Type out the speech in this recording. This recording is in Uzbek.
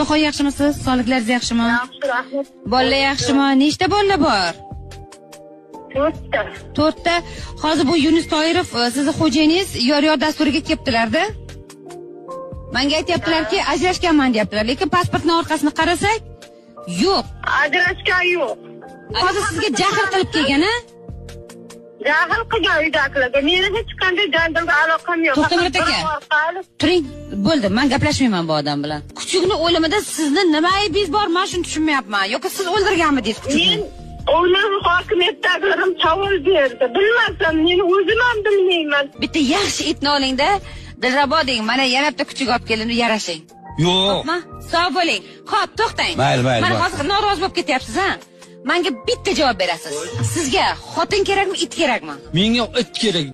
Bahoy yaxshimisiz? Sog'liklaringiz yaxshimi? Yaxshi, rahmat. Bolalar yaxshimi? Nechta bola bor? 4ta. 4ta. Hozir bu Yunus Toirov sizni xo'jayiningiz yor dasturiga kelibdilar-da. Menga aytayaptilar-ki, ajrashganman deyaptilar, lekin pasportning orqasini qarasak, yo'q. Ajrashgan yo'q. Hozir sizga jahl qilib kelgan-a? Jahl qilgan uydagilarga. Meni hech qanday janjalga aloqam yo'q. To'xtamurod aka. Turing, bo'ldi, men gaplashmayman bu odam bilan. Kuchukni o'limida sizni nima aybingiz bor? Men shuni tushunmayapman. Yoki siz o'ldirganmidingiz kuchukni? Men o'lim hokimiyatdagilarim savol berdi. Bilmasam, men o'zim ham bilmayman. Bitta yaxshi itni oling-da, Dilrabo deng, mana yana bitta kuchuk olib keldim, yarashing. Yo'q. Sog' bo'ling. Xo'p, to'xtang. Mayli. Mana hozir norozi bo'lib ketyapsiz-a? Menga bitta javob berasiz. Sizga xotin kerakmi, it kerakmi? Menga it kerak.